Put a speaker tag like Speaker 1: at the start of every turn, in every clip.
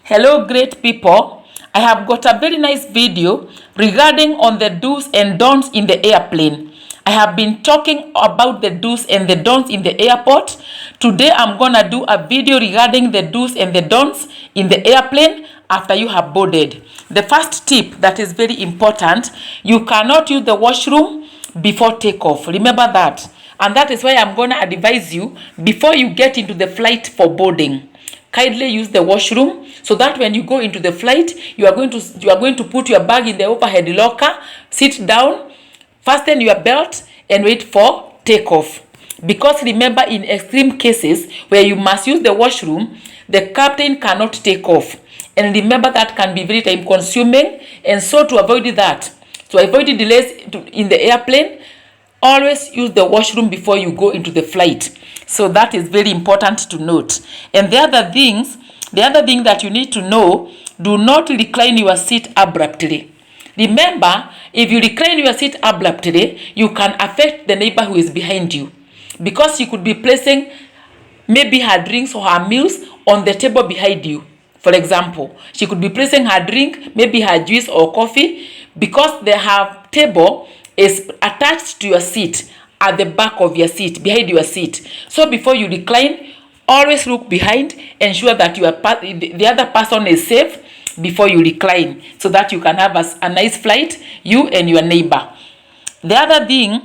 Speaker 1: Hello great people, I have got a very nice video regarding on the do's and don'ts in the airplane. I have been talking about the do's and the don'ts in the airport. Today I'm gonna do a video regarding the do's and the don'ts in the airplane after you have boarded. The first tip that is very important, you cannot use the washroom before takeoff. Remember that. And that is why I'm gonna advise you before you get into the flight for boarding. Kindly use the washroom so that when you go into the flight, you are going to put your bag in the overhead locker, sit down, fasten your belt, and wait for takeoff. Because remember, in extreme cases where you must use the washroom, the captain cannot take off. And remember, that can be very time consuming. And so to avoid that, to avoid delays in the airplane, always use the washroom before you go into the flight. So that is very important to note. And the other thing that you need to know, do not recline your seat abruptly. Remember, if you recline your seat abruptly, you can affect the neighbor who is behind you, because she could be placing maybe her drinks or her meals on the table behind you. For example, she could be placing her drink, maybe her juice or coffee, because her table is attached to your seat at the back of your seat, behind your seat. So before you recline, always look behind, ensure that the other person is safe before you recline, so that you can have a nice flight, you and your neighbor. The other thing,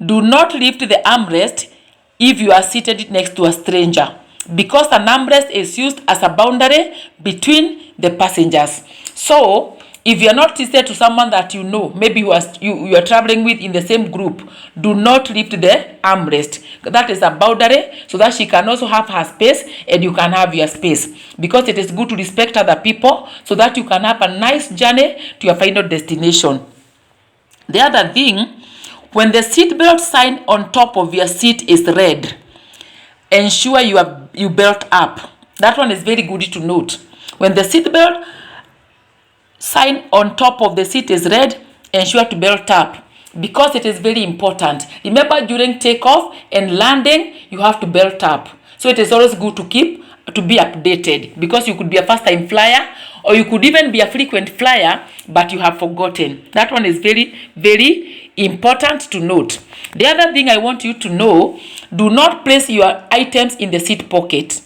Speaker 1: do not lift the armrest if you are seated next to a stranger, because an armrest is used as a boundary between the passengers. So if you are not seated to someone that you know, maybe you are traveling with in the same group, do not lift the armrest. That is a boundary, so that she can also have her space and you can have your space. Because it is good to respect other people, so that you can have a nice journey to your final destination. The other thing, when the seatbelt sign on top of your seat is red, ensure you belt up. That one is very good to note. When the seatbelt sign on top of the seat is red, ensure to belt up, because it is very important. Remember, during takeoff and landing, you have to belt up. So it is always good to be updated, because you could be a first time flyer, or you could even be a frequent flyer, but you have forgotten. That one is very, very important to note. The other thing I want you to know, do not place your items in the seat pocket.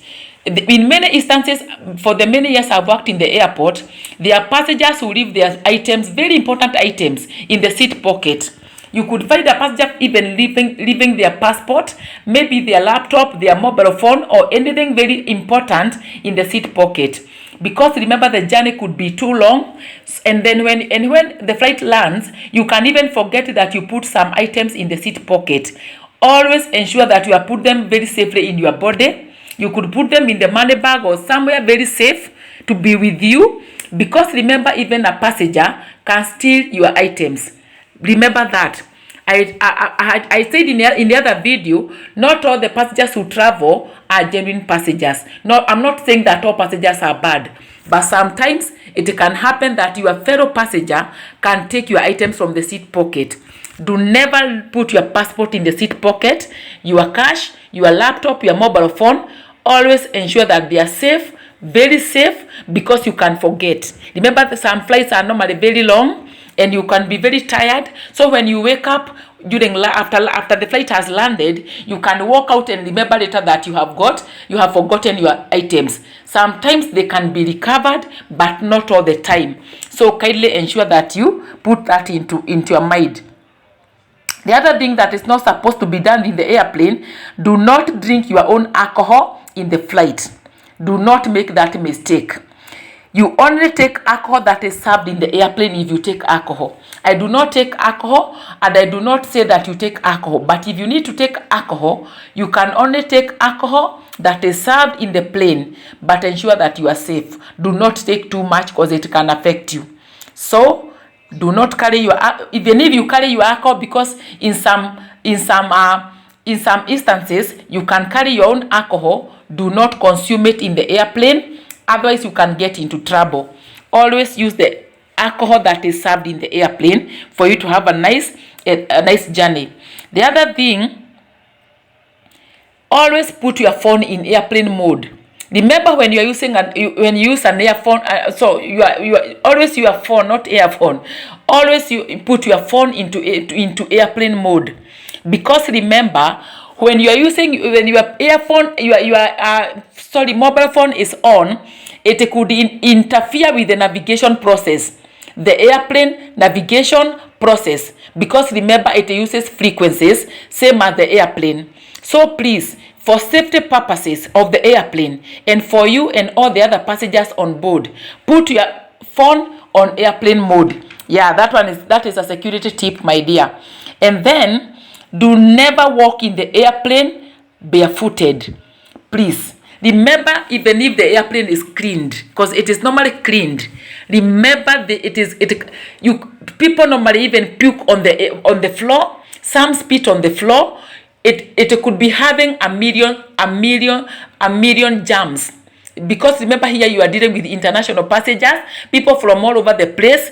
Speaker 1: In many instances, for the many years I've worked in the airport, there are passengers who leave their items, very important items, in the seat pocket. You could find a passenger even leaving their passport, maybe their laptop, their mobile phone, or anything very important in the seat pocket. Because remember, the journey could be too long, and then when the flight lands, you can even forget that you put some items in the seat pocket. Always ensure that you have put them very safely in your body. You could put them in the money bag or somewhere very safe to be with you, because remember, even a passenger can steal your items. Remember that. I said in the other video, not all the passengers who travel are genuine passengers. No, I'm not saying that all passengers are bad, but sometimes it can happen that your fellow passenger can take your items from the seat pocket. Do never put your passport in the seat pocket, your cash, your laptop, your mobile phone. Always ensure that they are safe, very safe, because you can forget. Remember, some flights are normally very long and you can be very tired. So when you wake up after the flight has landed, you can walk out and remember later that you have forgotten your items. Sometimes they can be recovered, but not all the time. So kindly ensure that you put that into your mind. The other thing that is not supposed to be done in the airplane, do not drink your own alcohol in the flight. Do not make that mistake. You only take alcohol that is served in the airplane if you take alcohol. I do not take alcohol, and I do not say that you take alcohol. But if you need to take alcohol, you can only take alcohol that is served in the plane. But ensure that you are safe. Do not take too much, because it can affect you. So do not carry even if you carry your alcohol, because in some instances you can carry your own alcohol. Do not consume it in the airplane, otherwise you can get into trouble. Always use the alcohol that is served in the airplane for you to have a nice journey. The other thing, always put your phone in airplane mode. Remember, when you are using when you use an earphone, so you are always your phone, not earphone. Always you put your phone into airplane mode, because remember, when you are using, when your earphone, your mobile phone is on, it could interfere with the navigation process, the airplane navigation process, because remember, it uses frequencies same as the airplane. So please, for safety purposes of the airplane and for you and all the other passengers on board, put your phone on airplane mode. Yeah, that is a security tip, my dear. And then do never walk in the airplane barefooted. Please remember, even if the airplane is cleaned, because it is normally cleaned, remember people normally even puke on the floor. Some spit on the floor. It could be having a million germs, because remember, here you are dealing with international passengers, people from all over the place.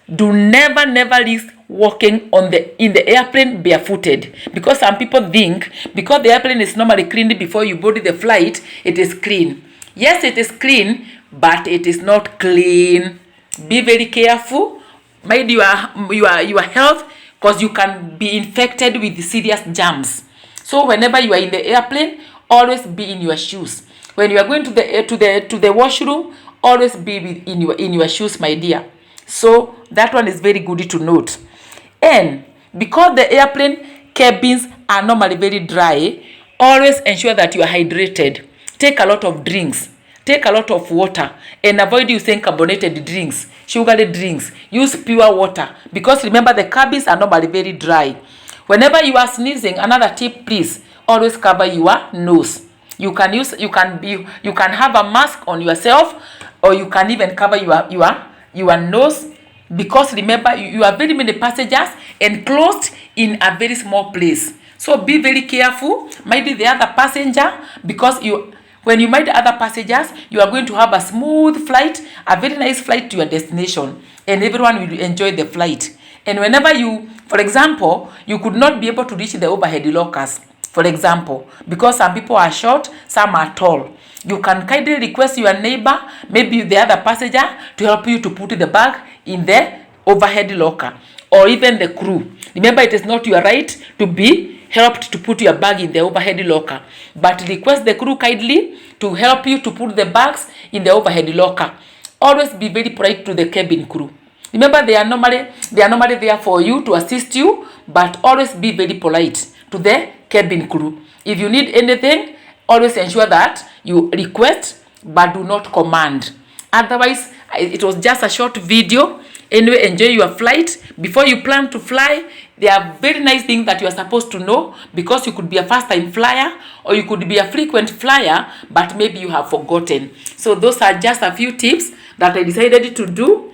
Speaker 1: Do never risk walking in the airplane barefooted, because some people think because the airplane is normally cleaned before you board the flight, it is clean. Yes, it is clean, but it is not clean. Be very careful. Mind your health, because you can be infected with serious germs. So whenever you are in the airplane, always be in your shoes. When you are going to the washroom, always be in your shoes, my dear. So that one is very good to note. And because the airplane cabins are normally very dry, always ensure that you are hydrated. Take a lot of drinks. Take a lot of water, and avoid using carbonated drinks, sugary drinks. Use pure water, because remember, the cabins are normally very dry. Whenever you are sneezing, another tip, please always cover your nose. You can have a mask on yourself, or you can even cover your nose, because remember, you are very many passengers enclosed in a very small place. So be very careful. Mind the other passenger, because when you mind other passengers, you are going to have a smooth flight, a very nice flight to your destination, and everyone will enjoy the flight. And whenever for example, you could not be able to reach the overhead lockers, for example, because some people are short, some are tall. You can kindly request your neighbor, maybe the other passenger, to help you to put the bag in the overhead locker, or even the crew. Remember, it is not your right to be helped to put your bag in the overhead locker, but request the crew kindly to help you to put the bags in the overhead locker. Always be very polite to the cabin crew. Remember, they are normally there for you, to assist you, but always be very polite to the cabin crew. If you need anything, always ensure that you request but do not command. Otherwise, it was just a short video. Anyway, enjoy your flight. Before you plan to fly, there are very nice things that you are supposed to know, because you could be a first-time flyer, or you could be a frequent flyer, but maybe you have forgotten. So those are just a few tips that I decided to do,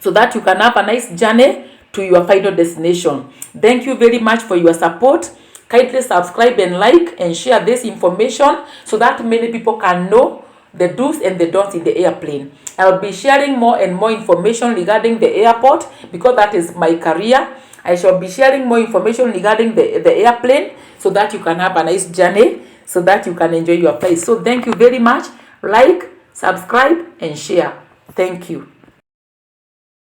Speaker 1: so that you can have a nice journey to your final destination. Thank you very much for your support. Kindly subscribe and like and share this information, so that many people can know the do's and the don'ts in the airplane. I'll be sharing more and more information regarding the airport, because that is my career. I shall be sharing more information regarding the airplane, so that you can have a nice journey, so that you can enjoy your flight. So thank you very much. Like, subscribe and share. Thank you.